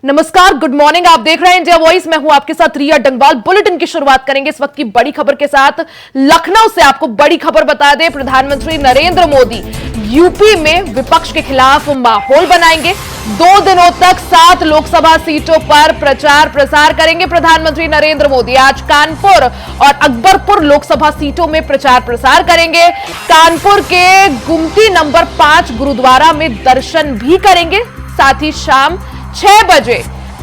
नमस्कार, good morning. आप देख रहे हैं इंडिया वॉइस। मैं हूं आपके साथ रिया डंगवाल। बुलेटिन की शुरुआत करेंगे इस वक्त की बड़ी खबर के साथ। लखनऊ से आपको बड़ी खबर बता दें, प्रधानमंत्री नरेंद्र मोदी यूपी में विपक्ष के खिलाफ माहौल बनाएंगे। 2 दिनों तक 7 लोकसभा सीटों पर प्रचार प्रसार करेंगे प्रधानमंत्री नरेंद्र मोदी। आज कानपुर और अकबरपुर लोकसभा सीटों में प्रचार प्रसार करेंगे। कानपुर के गुमती नंबर 5 गुरुद्वारा में दर्शन भी करेंगे। साथ ही शाम 6 बजे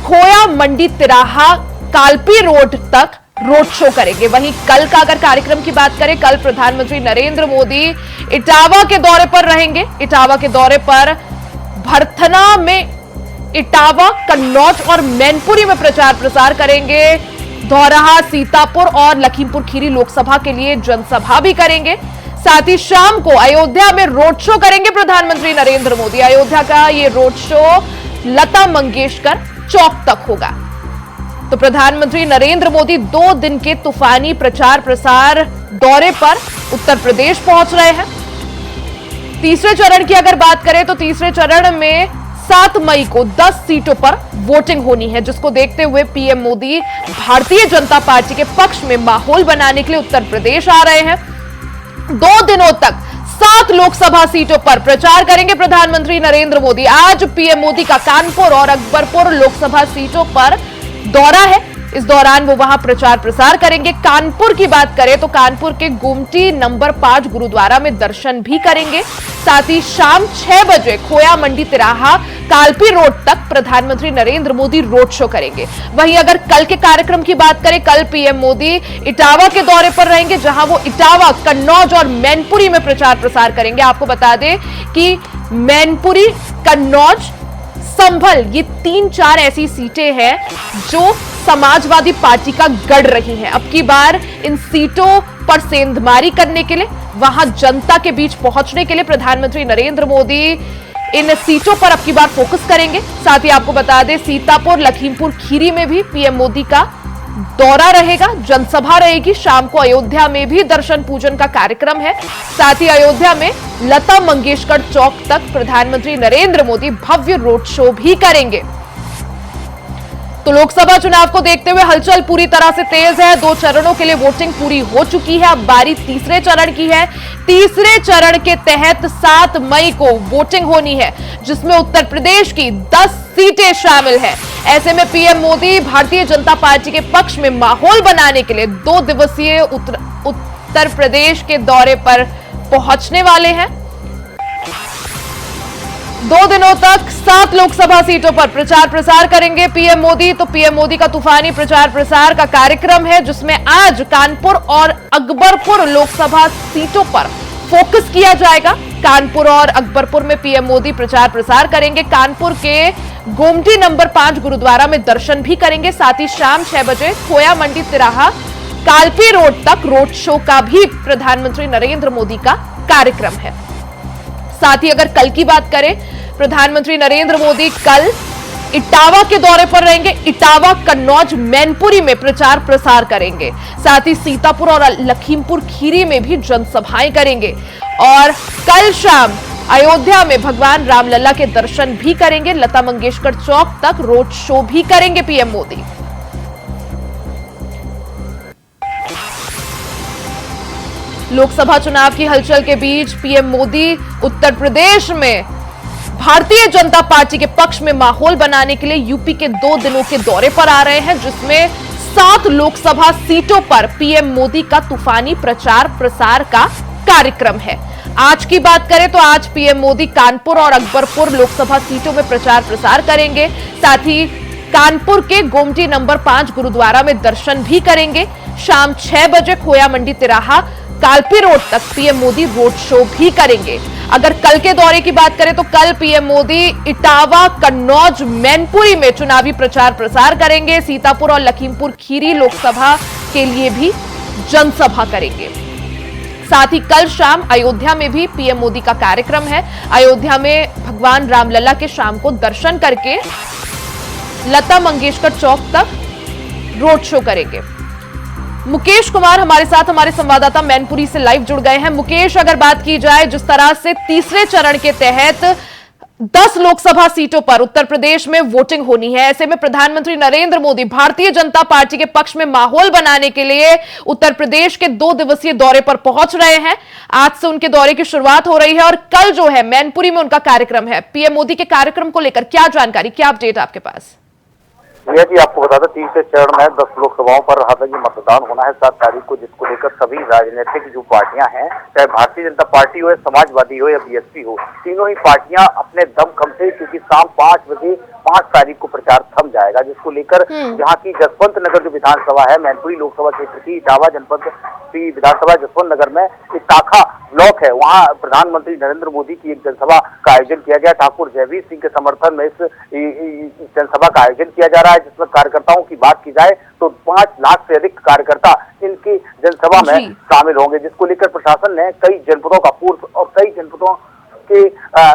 खोया मंडी तिराहा कालपी रोड तक रोड शो करेंगे। वहीं कल का अगर कार्यक्रम की बात करें, कल प्रधानमंत्री नरेंद्र मोदी इटावा के दौरे पर रहेंगे। इटावा के दौरे पर भरथना में इटावा, कन्नौज और मैनपुरी में प्रचार प्रसार करेंगे। धौरहा, सीतापुर और लखीमपुर खीरी लोकसभा के लिए जनसभा भी करेंगे। साथ ही शाम को अयोध्या में रोड शो करेंगे प्रधानमंत्री नरेंद्र मोदी। अयोध्या का ये रोड शो लता मंगेशकर चौक तक होगा। तो प्रधानमंत्री नरेंद्र मोदी 2 दिन के तूफानी प्रचार प्रसार दौरे पर उत्तर प्रदेश पहुंच रहे हैं। तीसरे चरण की अगर बात करें तो तीसरे चरण में 7 मई को 10 सीटों पर वोटिंग होनी है, जिसको देखते हुए पीएम मोदी भारतीय जनता पार्टी के पक्ष में माहौल बनाने के लिए उत्तर प्रदेश आ रहे हैं। 2 दिनों तक 7 लोकसभा सीटों पर प्रचार करेंगे प्रधानमंत्री नरेंद्र मोदी। आज पीएम मोदी का कानपुर और अकबरपुर लोकसभा सीटों पर दौरा है। इस दौरान वो वहां प्रचार प्रसार करेंगे। कानपुर की बात करें तो कानपुर के गुमटी नंबर 5 गुरुद्वारा में दर्शन भी करेंगे। साथ ही शाम 6 बजे खोया मंडी तिराहा कालपी रोड तक प्रधानमंत्री नरेंद्र मोदी रोड शो करेंगे। वहीं अगर कल के कार्यक्रम की बात करें, कल पीएम मोदी इटावा के दौरे पर रहेंगे, जहां वो इटावा, कन्नौज और मैनपुरी में प्रचार प्रसार करेंगे। आपको बता दें कि मैनपुरी, कन्नौज, संभल, ये 3-4 ऐसी सीटें हैं जो समाजवादी पार्टी का गढ़ रही हैं। अब की बार इन सीटों पर सेंधमारी करने के लिए, वहां जनता के बीच पहुंचने के लिए प्रधानमंत्री नरेंद्र मोदी इन सीटों पर अब की बार फोकस करेंगे। साथ ही आपको बता दें, सीतापुर, लखीमपुर खीरी में भी पीएम मोदी का दौरा रहेगा, जनसभा रहेगी। शाम को अयोध्या में भी दर्शन पूजन का कार्यक्रम है। साथ ही अयोध्या में लता मंगेशकर चौक तक प्रधानमंत्री नरेंद्र मोदी भव्य रोड शो भी करेंगे। तो लोकसभा चुनाव को देखते हुए हलचल पूरी तरह से तेज है। 2 चरणों के लिए वोटिंग पूरी हो चुकी है। अब बारी तीसरे चरण की है। तीसरे चरण के तहत 7 मई को वोटिंग होनी है, जिसमें उत्तर प्रदेश की 10 सीटें शामिल हैं। ऐसे में पीएम मोदी भारतीय जनता पार्टी के पक्ष में माहौल बनाने के लिए 2 दिवसीय उत्तर प्रदेश के दौरे पर पहुंचने वाले हैं। 2 दिनों तक 7 लोकसभा सीटों पर प्रचार प्रसार करेंगे पीएम मोदी। तो पीएम मोदी का तूफानी प्रचार प्रसार का कार्यक्रम है, जिसमें आज कानपुर और अकबरपुर लोकसभा सीटों पर फोकस किया जाएगा। कानपुर और अकबरपुर में पीएम मोदी प्रचार प्रसार करेंगे। कानपुर के गोमती नंबर 5 गुरुद्वारा में दर्शन भी करेंगे। साथ ही शाम 6 बजे खोया मंडी तिराहा कालपी रोड तक रोड शो का भी प्रधानमंत्री नरेंद्र मोदी का कार्यक्रम है। साथ ही अगर कल की बात करें, प्रधानमंत्री नरेंद्र मोदी कल इटावा के दौरे पर रहेंगे। इटावा, कन्नौज, मैनपुरी में प्रचार प्रसार करेंगे। साथ ही सीतापुर और लखीमपुर खीरी में भी जनसभाएं करेंगे। और कल शाम अयोध्या में भगवान रामलला के दर्शन भी करेंगे। लता मंगेशकर चौक तक रोड शो भी करेंगे पीएम मोदी। लोकसभा चुनाव की हलचल के बीच पीएम मोदी उत्तर प्रदेश में भारतीय जनता पार्टी के पक्ष में माहौल बनाने के लिए यूपी के 2 दिनों के दौरे पर आ रहे हैं, जिसमें 7 लोकसभा सीटों पर पीएम मोदी का तूफानी प्रचार प्रसार का कार्यक्रम है। आज की बात करें तो आज पीएम मोदी कानपुर और अकबरपुर लोकसभा सीटों में प्रचार प्रसार करेंगे। साथ ही कानपुर के गोमती नंबर 5 गुरुद्वारा में दर्शन भी करेंगे। शाम 6 बजे खोया मंडी तिराहा कालपी रोड तक पीएम मोदी रोड शो भी करेंगे। अगर कल के दौरे की बात करें तो कल पीएम मोदी इटावा, कन्नौज, मैनपुरी में चुनावी प्रचार प्रसार करेंगे। सीतापुर और लखीमपुर खीरी लोकसभा के लिए भी जनसभा करेंगे। साथ ही कल शाम अयोध्या में भी पीएम मोदी का कार्यक्रम है। अयोध्या में भगवान रामलला के शाम को दर्शन करके लता मंगेशकर चौक तक रोड शो करेंगे। मुकेश कुमार हमारे साथ, हमारे संवाददाता मैनपुरी से लाइव जुड़ गए हैं। मुकेश, अगर बात की जाए जिस तरह से तीसरे चरण के तहत 10 लोकसभा सीटों पर उत्तर प्रदेश में वोटिंग होनी है। ऐसे में प्रधानमंत्री नरेंद्र मोदी भारतीय जनता पार्टी के पक्ष में माहौल बनाने के लिए उत्तर प्रदेश के 2 दिवसीय दौरे पर पहुंच रहे हैं। आज से उनके दौरे की शुरुआत हो रही है और कल जो है मैनपुरी में उनका कार्यक्रम है। पीएम मोदी के कार्यक्रम को लेकर क्या जानकारी, क्या अपडेट आपके पास? भैया जी, आपको बता दें, तीसरे चरण में 10 लोकसभाओं पर हालांकि मतदान होना है 7 तारीख को, जिसको लेकर सभी राजनीतिक जो पार्टियां हैं, चाहे भारतीय जनता पार्टी हो या समाजवादी हो या बीएसपी हो, तीनों ही पार्टियां अपने दमखम से, क्योंकि शाम 5 बजे 5 तारीख को प्रचार थम जाएगा, जिसको लेकर यहाँ की जसवंत नगर जो विधानसभा है, मैनपुरी लोकसभा क्षेत्र की इटावा जनपद की विधानसभा जसवंत नगर में एक काखा ब्लॉक है, वहाँ प्रधानमंत्री नरेंद्र मोदी की एक जनसभा का आयोजन किया गया। ठाकुर जयवीर सिंह के समर्थन में इस जनसभा का आयोजन किया जा रहा है, जिसमें कार्यकर्ताओं की बात की जाए तो 5 लाख से अधिक कार्यकर्ता इनकी जनसभा में शामिल होंगे, जिसको लेकर प्रशासन ने कई जनपदों का पूर्व और कई जनपदों के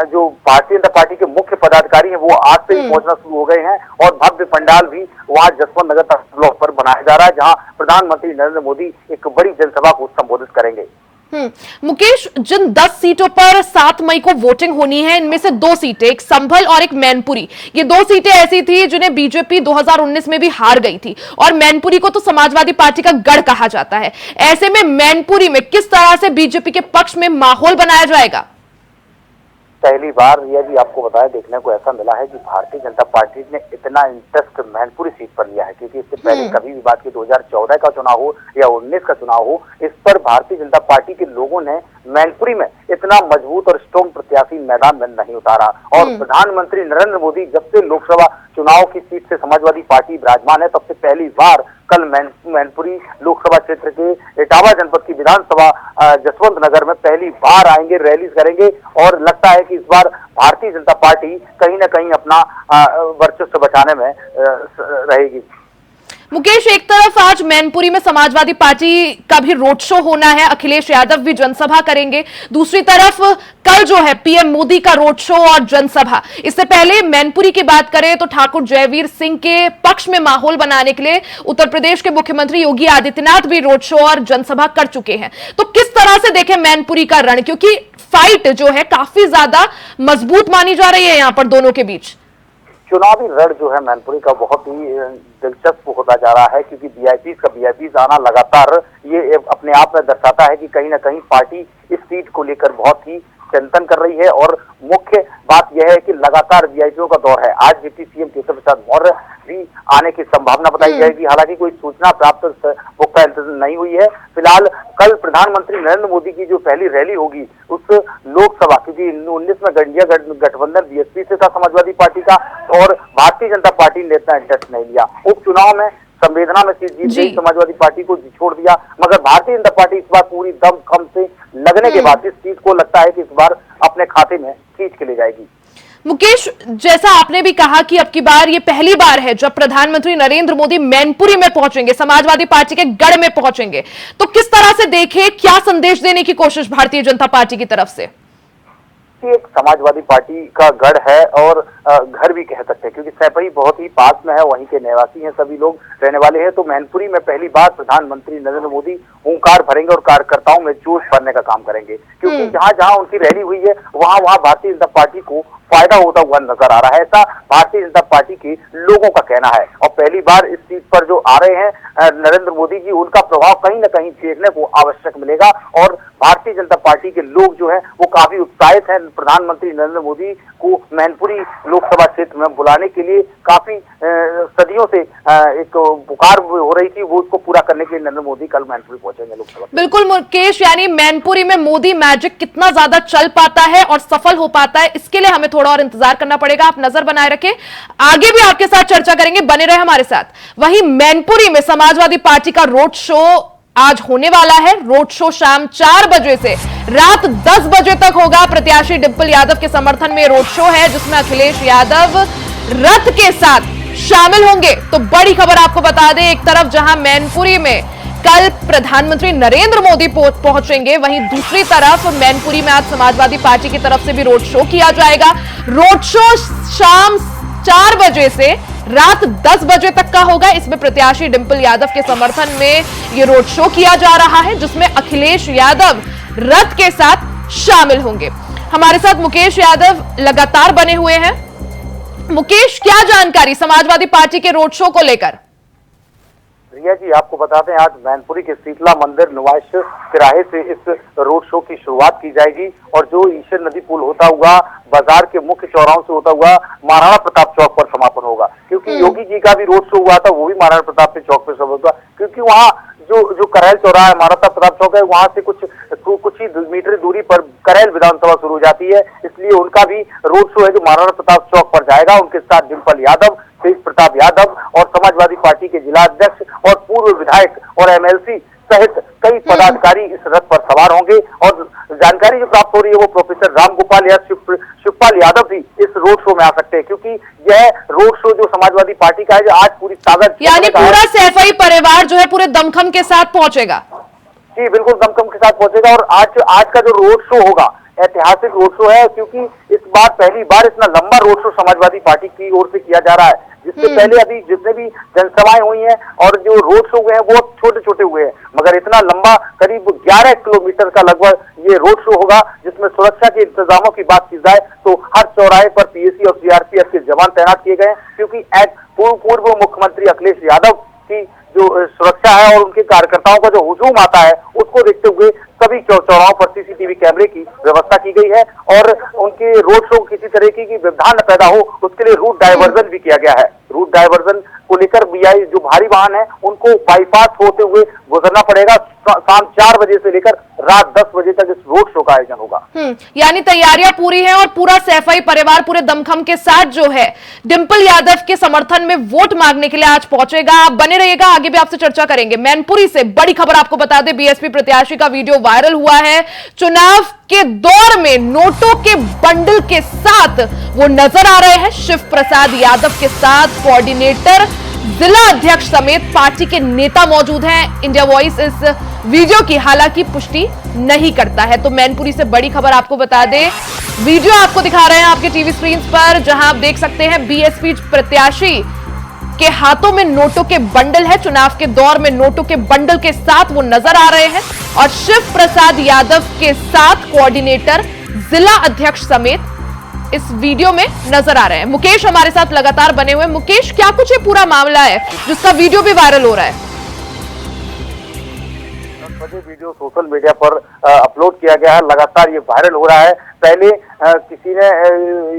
जो भारतीय जनता पार्टी के मुख्य पदाधिकारी हैं वो आज से ही पहुंचना शुरू हो गए हैं और भव्य पंडाल भी वहां जसवंत नगर ब्लॉक पर बनाया जा रहा है, जहां प्रधानमंत्री नरेंद्र मोदी एक बड़ी जनसभा को संबोधित करेंगे। मुकेश, जिन 10 सीटों पर 7 मई को वोटिंग होनी है, इनमें से 2 सीटें, एक संभल और एक मैनपुरी, ये 2 सीटें ऐसी थी जिन्हें बीजेपी 2019 में भी हार गई थी और मैनपुरी को तो समाजवादी पार्टी का गढ़ कहा जाता है। ऐसे में मैनपुरी में किस तरह से बीजेपी के पक्ष में माहौल बनाया जाएगा? पहली बार यह भी आपको बताया, देखने को ऐसा मिला है कि भारतीय जनता पार्टी ने इतना इंटरेस्ट मैनपुरी सीट पर लिया है, क्योंकि इससे पहले कभी भी बात की 2014 का चुनाव हो या 19 का चुनाव हो, इस पर भारतीय जनता पार्टी के लोगों ने मैनपुरी में इतना मजबूत और स्ट्रॉन्ग प्रत्याशी मैदान में नहीं उतारा। और प्रधानमंत्री नरेंद्र मोदी जब से लोकसभा चुनाव की सीट से समाजवादी पार्टी विराजमान है, तब से पहली बार कल मैनपुरी लोकसभा क्षेत्र के इटावा जनपद की विधानसभा जसवंत नगर में पहली बार आएंगे, रैली करेंगे और लगता है कि इस बार भारतीय जनता पार्टी कहीं ना कहीं अपना वर्चस्व बचाने में रहेगी। मुकेश, एक तरफ आज मैनपुरी में समाजवादी पार्टी का भी रोड शो होना है, अखिलेश यादव भी जनसभा करेंगे, दूसरी तरफ कल जो है पीएम मोदी का रोड शो और जनसभा। इससे पहले मैनपुरी की बात करें तो ठाकुर जयवीर सिंह के पक्ष में माहौल बनाने के लिए उत्तर प्रदेश के मुख्यमंत्री योगी आदित्यनाथ भी रोड शो और जनसभा कर चुके हैं। तो किस तरह से देखें मैनपुरी का रण, क्योंकि फाइट जो है काफी ज्यादा मजबूत मानी जा रही है यहाँ पर दोनों के बीच। चुनावी रण जो है मैनपुरी का बहुत ही दिलचस्प होता जा रहा है, क्योंकि वीआईपी आना लगातार ये अपने आप में दर्शाता है कि कहीं ना कहीं पार्टी इस सीट को लेकर बहुत ही चिंतन कर रही है। और मुख्य बात यह है कि लगातार वीआईपीओ का दौर है। आज डिप्टी सीएम केशव प्रसाद मौर्य भी आने की संभावना बताई जाएगी, हालांकि कोई सूचना प्राप्त पुख्ता नहीं हुई है। फिलहाल कल प्रधानमंत्री नरेंद्र मोदी की जो पहली रैली होगी उस लोकसभा, क्योंकि 19 में इंडिया गठबंधन बीएसपी से था समाजवादी पार्टी का और भारतीय जनता पार्टी ने इतना इंटरेस्ट नहीं लिया। उपचुनाव में संवेदना में सीट जीत गई, समाजवादी पार्टी को छोड़ दिया, मगर भारतीय जनता पार्टी इस बार पूरी दमखम से लगने के बाद इस सीट को लगता है कि इस बार अपने खाते में खींच के ले जाएगी। मुकेश, जैसा आपने भी कहा कि अब की बार ये पहली बार है जब प्रधानमंत्री नरेंद्र मोदी मैनपुरी में पहुंचेंगे, समाजवादी पार्टी के गढ़ में पहुंचेंगे, तो किस तरह से देखें, क्या संदेश देने की कोशिश भारतीय जनता पार्टी की तरफ से? एक समाजवादी पार्टी का गढ़ है और घर भी कह सकते हैं, क्योंकि सैपई बहुत ही पास में है, वहीं के निवासी हैं, सभी लोग रहने वाले हैं। तो मैनपुरी में पहली बार प्रधानमंत्री नरेंद्र मोदी हुंकार भरेंगे और कार्यकर्ताओं में जोश भरने का काम करेंगे, क्योंकि जहां जहां उनकी रैली हुई है वहां वहां भारतीय जनता पार्टी को फायदा होता हुआ नजर आ रहा है, ऐसा भारतीय जनता पार्टी के लोगों का कहना है। और पहली बार इस सीट पर जो आ रहे हैं नरेंद्र मोदी जी, उनका प्रभाव कहीं ना कहीं देखने को आवश्यक मिलेगा और भारतीय जनता पार्टी के लोग जो है वो काफी उत्साहित हैं प्रधानमंत्री नरेंद्र मोदी को मैनपुरी लोकसभा क्षेत्र में बुलाने के लिए। काफी सदियों से एक पुकार हो रही थी, वो उसको पूरा करने के लिए नरेंद्र मोदी कल मैनपुरी पहुंचेंगे लोकसभा। बिल्कुल मुकेश, यानी मैनपुरी में मोदी मैजिक कितना ज्यादा चल पाता है और सफल हो पाता है, इसके लिए हमें थोड़ा और इंतजार करना पड़ेगा। आप नजर बनाए रखें, आगे भी आपके साथ चर्चा करेंगे, बने रहे हमारे साथ। वहीं मैनपुरी में समाजवादी पार्टी का रोड शो आज होने वाला है। रोड शो शाम 4 बजे से रात 10 बजे तक होगा। प्रत्याशी डिंपल यादव के समर्थन में रोड शो है, जिसमें अखिलेश यादव रथ के साथ शामिल होंगे। तो बड़ी खबर आपको बता दें, एक तरफ जहां मैनपुरी में कल प्रधानमंत्री नरेंद्र मोदी पहुंचेंगे, वहीं दूसरी तरफ मैनपुरी में आज समाजवादी पार्टी की तरफ से भी रोड शो किया जाएगा। रोड शो शाम 4 बजे से रात 10 बजे तक का होगा। इसमें प्रत्याशी डिंपल यादव के समर्थन में यह रोड शो किया जा रहा है, जिसमें अखिलेश यादव रथ के साथ शामिल होंगे। हमारे साथ मुकेश यादव लगातार बने हुए हैं। मुकेश, क्या जानकारी समाजवादी पार्टी के रोड शो को लेकर? रिया जी, आपको बताते हैं आज मैनपुरी के शीतला मंदिर नुमाइश तिराहे से इस रोड शो की शुरुआत की जाएगी और जो ईशर नदी पुल होता हुआ बाजार के मुख्य चौराहों से होता हुआ महाराणा प्रताप चौक पर समापन होगा। क्योंकि योगी जी का भी रोड शो हुआ था, वो भी महाराणा प्रताप चौक पर समापन हुआ, क्योंकि वहाँ जो करैल चौराहा है, महाराणा प्रताप चौक है, वहाँ से कुछ ही मीटर दूरी पर करैल विधानसभा शुरू हो जाती है। इसलिए उनका भी रोड शो है जो महाराणा प्रताप चौक पर जाएगा। उनके साथ डिम्पल यादव, तेज प्रताप यादव और समाजवादी पार्टी के जिला अध्यक्ष और पूर्व विधायक और एमएलसी सहित कई पदाधिकारी इस रथ पर सवार होंगे। और जानकारी जो प्राप्त हो रही है वो प्रोफेसर रामगोपाल या शिवपाल यादव भी इस रोड शो में आ सकते हैं, क्योंकि यह रोड शो जो समाजवादी पार्टी का है जो आज पूरी ताकत, यानी पूरा सैफई परिवार जो है पूरे दमखम के साथ पहुंचेगा। जी बिल्कुल, दमखम के साथ पहुंचेगा। और आज का जो रोड शो होगा ऐतिहासिक रोड शो है, क्योंकि इस बार पहली बार इतना लंबा रोड शो समाजवादी पार्टी की ओर से किया जा रहा है। जिससे पहले अभी जितने भी जनसभाएं हुई हैं और जो रोड शो हुए हैं वो छोटे छोटे हुए हैं, मगर इतना लंबा करीब 11 किलोमीटर का लगभग ये रोड शो होगा, जिसमें सुरक्षा के इंतजामों की बात की जाए तो हर चौराहे पर पीएसी और सीआरपीएफ के जवान तैनात किए गए हैं, क्योंकि पूर्व मुख्यमंत्री अखिलेश यादव की जो सुरक्षा है और उनके कार्यकर्ताओं का जो हुजूम आता है उसको देखते हुए सभी चौराहों पर सीसीटीवी कैमरे की व्यवस्था की गई है और उनके रोड शो किसी तरीके की व्यवधान न पैदा हो उसके लिए रूट डायवर्जन भी किया गया है। रूट डायवर्जन को लेकर बीआई जो भारी वाहन है उनको बाईपास होते हुए गुजरना पड़ेगा। शाम 4 बजे से लेकर रात 10 बजे तक इस रोड शो का आयोजन होगा। यानी तैयारियां पूरी हैं और पूरा सैफई परिवार पूरे दमखम के साथ जो है डिम्पल यादव के समर्थन में वोट मांगने के लिए आज पहुंचेगा। आप बने रहिएगा, आगे भी आपसे चर्चा करेंगे। मैनपुरी से बड़ी खबर आपको बता दें, बीएसपी प्रत्याशी का वीडियो वायरल हुआ है। चुनाव के दौर में नोटों के बंडल के साथ वो नजर आ रहे हैं। शिव प्रसाद यादव के साथ कोऑर्डिनेटर, जिला अध्यक्ष समेत पार्टी के नेता मौजूद हैं। इंडिया वॉइस इस वीडियो की हालांकि पुष्टि नहीं करता है। तो मैनपुरी से बड़ी खबर आपको बता दें, वीडियो आपको दिखा रहे हैं आपके टीवी स्क्रीन पर, जहां आप देख सकते हैं बीएसपी प्रत्याशी के हाथों में नोटों के बंडल है। चुनाव के दौर में नोटों के बंडल के साथ वो नजर आ रहे हैं और शिव प्रसाद यादव के साथ कोऑर्डिनेटर, जिला अध्यक्ष समेत इस वीडियो में नजर आ रहे हैं। मुकेश हमारे साथ लगातार बने हुए। मुकेश, क्या कुछ ये पूरा मामला है जिसका वीडियो भी वायरल हो रहा है? वीडियो सोशल मीडिया पर अपलोड किया गया है, लगातार ये वायरल हो रहा है। पहले किसी ने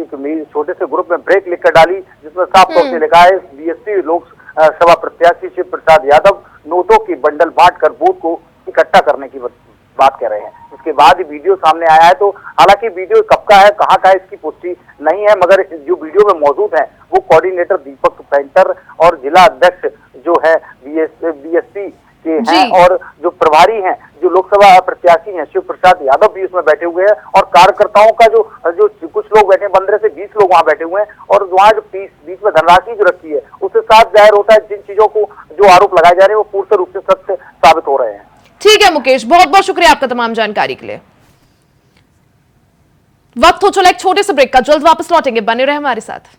एक छोटे से ग्रुप में ब्रेक लिखकर डाली जिसमें साफ तौर से लिखा है बीएसपी लोकसभा प्रत्याशी शिव प्रसाद यादव नोटों की बंडल बांटकर वोट को इकट्ठा करने की बात कर रहे हैं। इसके बाद वीडियो सामने आया है। तो हालांकि वीडियो कब का है, कहां का है, इसकी पुष्टि नहीं है, मगर जो वीडियो में मौजूद है वो कोऑर्डिनेटर दीपक पेंटर और जिला अध्यक्ष जो है बीएसपी के हैं और जो प्रभारी हैं, जो लोकसभा प्रत्याशी हैं शिव प्रसाद यादव भी उसमें बैठे हुए हैं और कार्यकर्ताओं का जो कुछ लोग बैठे हैं, 15 से 20 लोग वहां बैठे हुए हैं। और वहाँ जो बीच में धनराशि जो रखी है उससे साफ जाहिर होता है जिन चीजों को जो आरोप लगाए जा रहे हैं वो पूर्ण रूप से सत्य साबित हो रहे हैं। ठीक है मुकेश, बहुत बहुत शुक्रिया आपका तमाम जानकारी के लिए। वक्त हो चला एक छोटे से ब्रेक का, जल्द वापस लौटेंगे, बने रहे हमारे साथ।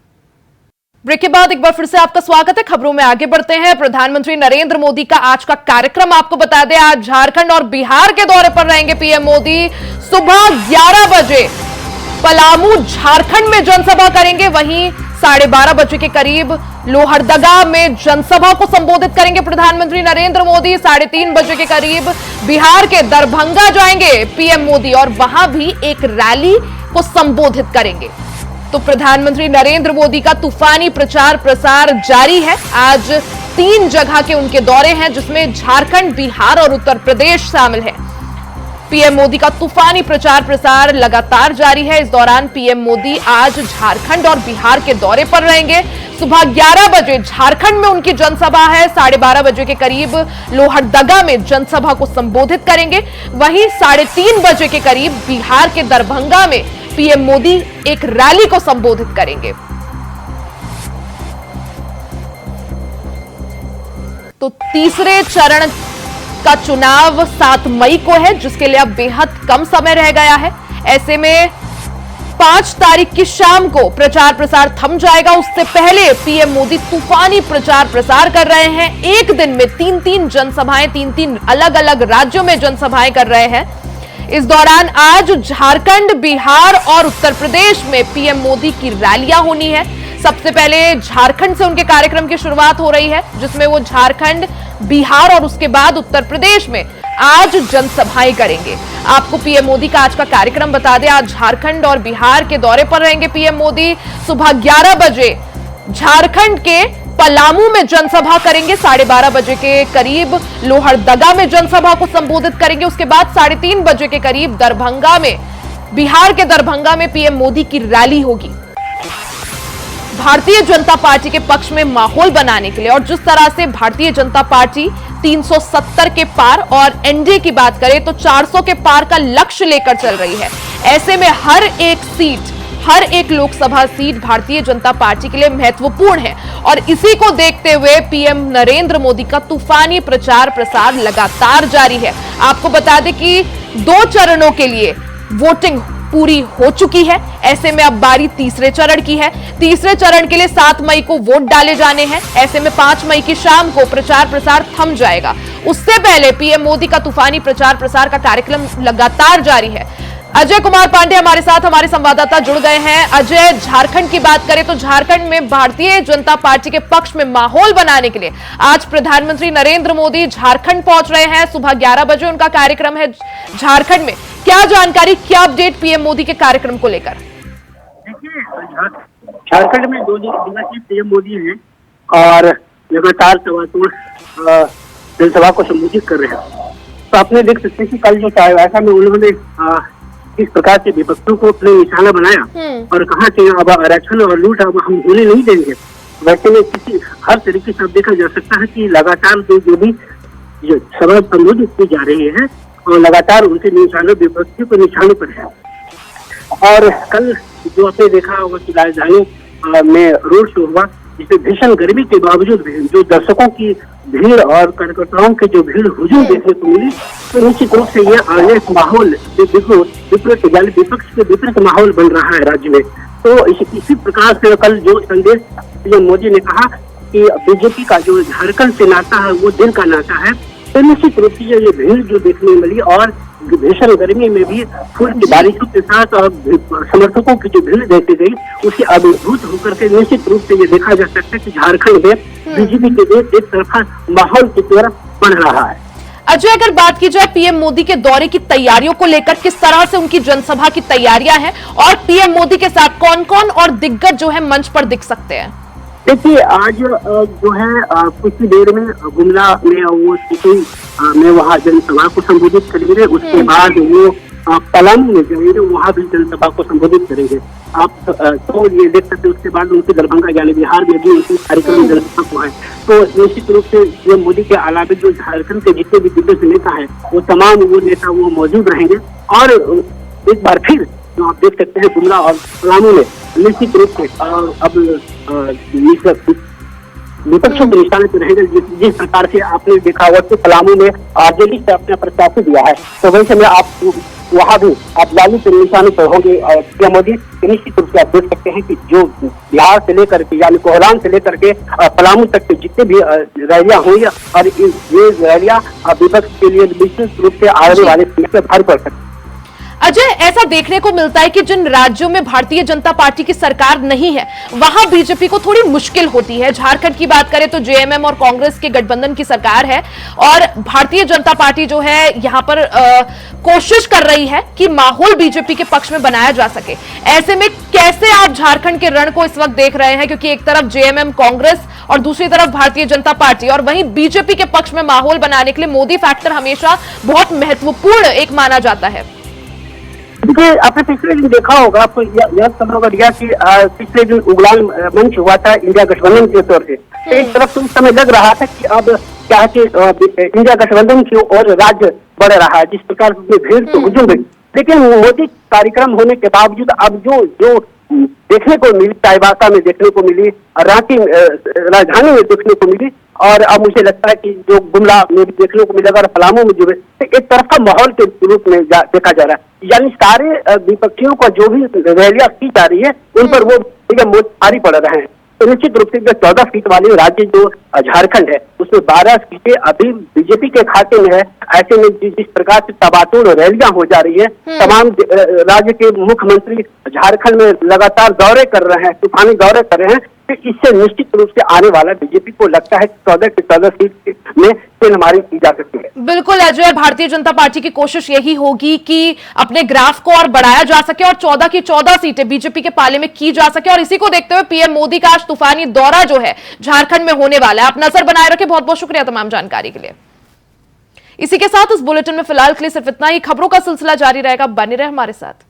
ब्रेक के बाद एक बार फिर से आपका स्वागत है। खबरों में आगे बढ़ते हैं। प्रधानमंत्री नरेंद्र मोदी का आज का कार्यक्रम आपको बता दें, आज झारखंड और बिहार के दौरे पर रहेंगे पीएम मोदी। सुबह 11 बजे पलामू झारखंड में जनसभा करेंगे, वहीं 12:30 बजे के करीब लोहरदगा में जनसभा को संबोधित करेंगे प्रधानमंत्री नरेंद्र मोदी। 3:30 बजे के करीब बिहार के दरभंगा जाएंगे पीएम मोदी और वहां भी एक रैली को संबोधित करेंगे। तो प्रधानमंत्री नरेंद्र मोदी का तूफानी प्रचार प्रसार जारी है। आज 3 जगह के उनके दौरे हैं जिसमें झारखंड, बिहार और उत्तर प्रदेश शामिल है। पीएम मोदी का तूफानी प्रचार प्रसार लगातार जारी है। इस दौरान पीएम मोदी आज झारखंड और बिहार के दौरे पर रहेंगे। सुबह 11 बजे झारखंड में उनकी जनसभा है, 12:30 बजे के करीब लोहरदगा में जनसभा को संबोधित करेंगे। वहीं 3:30 बजे के करीब बिहार के दरभंगा में पीएम मोदी एक रैली को संबोधित करेंगे। तो तीसरे चरण का चुनाव 7 मई को है, जिसके लिए अब बेहद कम समय रह गया है। ऐसे में 5 तारीख की शाम को प्रचार प्रसार थम जाएगा। उससे पहले पीएम मोदी तूफानी प्रचार प्रसार कर रहे हैं। एक दिन में 3-3 जनसभाएं, 3-3 अलग अलग राज्यों में जनसभाएं कर रहे हैं। इस दौरान आज झारखंड, बिहार और उत्तर प्रदेश में पीएम मोदी की रैलियां होनी है। सबसे पहले झारखंड से उनके कार्यक्रम की शुरुआत हो रही है, जिसमें वो झारखंड, बिहार और उसके बाद उत्तर प्रदेश में आज जनसभाएं करेंगे। आपको पीएम मोदी का आज का कार्यक्रम बता दें, आज झारखंड और बिहार के दौरे पर रहेंगे पीएम मोदी। सुबह 11 बजे झारखंड के पलामू में जनसभा करेंगे, 12:30 बजे के करीब लोहरदगा में जनसभा को संबोधित करेंगे। उसके बाद 3:30 बजे के करीब दरभंगा में, बिहार के दरभंगा में पीएम मोदी की रैली होगी। भारतीय जनता पार्टी के पक्ष में माहौल बनाने के लिए और जिस तरह से भारतीय जनता पार्टी 370 के पार और एनडीए की बात करें तो 400 के पार का लक्ष्य लेकर चल रही है, ऐसे में हर एक सीट, हर एक लोकसभा सीट भारतीय जनता पार्टी के लिए महत्वपूर्ण है और इसी को देखते हुए पीएम नरेंद्र मोदी का तूफानी प्रचार प्रसार लगातार जारी है। आपको बता दें कि 2 चरणों के लिए वोटिंग पूरी हो चुकी है, ऐसे में अब बारी तीसरे चरण की है। तीसरे चरण के लिए 7 मई को वोट डाले जाने हैं, ऐसे में 5 मई की शाम को प्रचार प्रसार थम जाएगा। उससे पहले पीएम मोदी का तूफानी प्रचार प्रसार का कार्यक्रम लगातार जारी है। अजय कुमार पांडे हमारे साथ, हमारे संवाददाता जुड़ गए हैं। अजय, झारखंड की बात करें तो झारखंड में भारतीय जनता पार्टी के पक्ष में माहौल बनाने के लिए आज प्रधानमंत्री नरेंद्र मोदी झारखंड पहुंच रहे हैं। सुबह 11 बजे उनका कार्यक्रम है झारखंड में। क्या जानकारी, क्या अपडेट पीएम मोदी के कार्यक्रम को लेकर? देखिए, झारखंड में 2 दिवसीय पीएम मोदी हैं और लगातार जनसभा को संबोधित कर रहे हैं। तो आपने देख सकते हैं कि कल जो चायवासा में उन्होंने इस प्रकार से विपक्षों को अपने निशाना बनाया और कहा कि अब आरक्षण और लूट अब हम होने नहीं देंगे। वैसे में किसी हर तरीके से देखा जा सकता है कि लगातार जो भी सभा संबोधित की जा रही है और लगातार उनके निशाने विपक्षियों के निशाने पर है। और कल जो आपने देखा होगा कि राजधानी में रोड शो हुआ, जिसमें भीषण गर्मी के बावजूद भी जो दर्शकों की भीड़ और कार्यकर्ताओं की जो भीड़ हुजूम देखने को मिली, तो निश्चित रूप से यह एक माहौल विपक्ष के विपरीत माहौल बन रहा है राज्य में। तो इसी प्रकार से कल जो संदेश पीएम मोदी ने कहा कि बीजेपी का जो झारखंड से नाता है वो दिल का नाता है, तो निश्चित रूप से ये भीड़ जो देखने मिली और भीषण गर्मी में भी फूल की बारिशों के साथ और समर्थकों की जो भीड़ देखी गई, उससे अभिभूत होकर के निश्चित रूप से ये देखा जा सकता है कि झारखंड में बीजेपी के एक तरफा माहौल की तरफ बढ़ रहा है। अजय, अगर बात की जाए पीएम मोदी के दौरे की तैयारियों को लेकर, किस तरह से उनकी जनसभा की तैयारियां हैं और पीएम मोदी के साथ कौन कौन और दिग्गज जो है मंच पर दिख सकते हैं? देखिए, आज जो है कुछ ही देर में गुमला में वो में वहाँ जनसभा को संबोधित करेंगे। उसके बाद वो पलामू में जाएंगे, वहाँ भी जनसभा को संबोधित करेंगे। आप तो ये देख सकते हैं। उसके बाद उनके दरभंगा यानी बिहार में भी उनकी कार्यक्रम जनसभा को है। तो निश्चित रूप से पीएम मोदी के अलावा जो झारखंड के जितने भी दिग्गज नेता है वो तमाम वो नेता वो मौजूद रहेंगे। और एक बार फिर जो आप देख सकते हैं गुमला और पलामू में निश्चित रूप से अब विपक्षों के निशाने पर रहेगा। जिस प्रकार से आपने देखा हुआ कि पलामू में आरजेडी से अपना प्रत्याशी दिया है, तो वैसे में आप वहाँ भी आप लालू के निशाने पर होंगे पीएम मोदी। निश्चित रूप से आप देख सकते हैं कि जो बिहार से लेकर के यानी कोहराम से लेकर के पलामू तक के जितने भी रैलियां हुई और ये रैलियां विपक्ष के लिए निश्चित रूप से आने वाले समय में भारी पड़ सकती है। अजय, ऐसा देखने को मिलता है कि जिन राज्यों में भारतीय जनता पार्टी की सरकार नहीं है वहां बीजेपी को थोड़ी मुश्किल होती है। झारखंड की बात करें तो जेएमएम और कांग्रेस के गठबंधन की सरकार है और भारतीय जनता पार्टी जो है यहां पर कोशिश कर रही है कि माहौल बीजेपी के पक्ष में बनाया जा सके। ऐसे में कैसे आप झारखंड के रण को इस वक्त देख रहे हैं, क्योंकि एक तरफ जेएमएम कांग्रेस और दूसरी तरफ भारतीय जनता पार्टी और वहीं बीजेपी के पक्ष में माहौल बनाने के लिए मोदी फैक्टर हमेशा बहुत महत्वपूर्ण एक माना जाता है। देखिए, आपने पिछले दिन देखा होगा, आपको यह समझ गया कि पिछले दिन उगलान मंच हुआ था इंडिया गठबंधन के तौर से। एक तरफ तो उस समय लग रहा था कि अब क्या है कि इंडिया गठबंधन की ओर राज्य बढ़ रहा है, जिस प्रकार से भीड़ तो हुजूम गई। लेकिन मोदी कार्यक्रम होने के बावजूद अब जो देखने को मिली, चाईबासा में देखने को मिली, रांची राजधानी में देखने को मिली और अब मुझे लगता है कि जो गुमला में भी देखने को मिलेगा और पलामू में जो है एक तरफ का माहौल के रूप में देखा जा रहा है। यानी सारे विपक्षियों को जो भी रैलियां की जा रही है उन पर वो भारी पड़ रहे हैं। तो निश्चित रूप से जो 14 सीट वाली राज्य जो झारखंड है उसमें 12 सीटें अभी बीजेपी के खाते में है। ऐसे में जिस प्रकार से तबादुल और रैलियां हो जा रही है, तमाम राज्य के मुख्यमंत्री झारखंड में लगातार दौरे कर रहे हैं, तूफानी दौरे कर रहे हैं, तो इससे निश्चित रूप से आने वाला बीजेपी को लगता है 14 के 14 सीट में हमारी की जा सकती है। बिल्कुल अजय, भारतीय जनता पार्टी की कोशिश यही होगी कि अपने ग्राफ को और बढ़ाया जा सके और 14 की 14 सीटें बीजेपी के पाले में की जा सके। और इसी को देखते हुए पीएम मोदी का आज तूफानी दौरा जो है झारखंड में होने वाला है। आप नजर बनाए रखें। बहुत बहुत शुक्रिया तमाम जानकारी के लिए। इसी के साथ इस बुलेटिन में फिलहाल के लिए सिर्फ इतना ही। खबरों का सिलसिला जारी रहेगा, बने रहे हमारे साथ।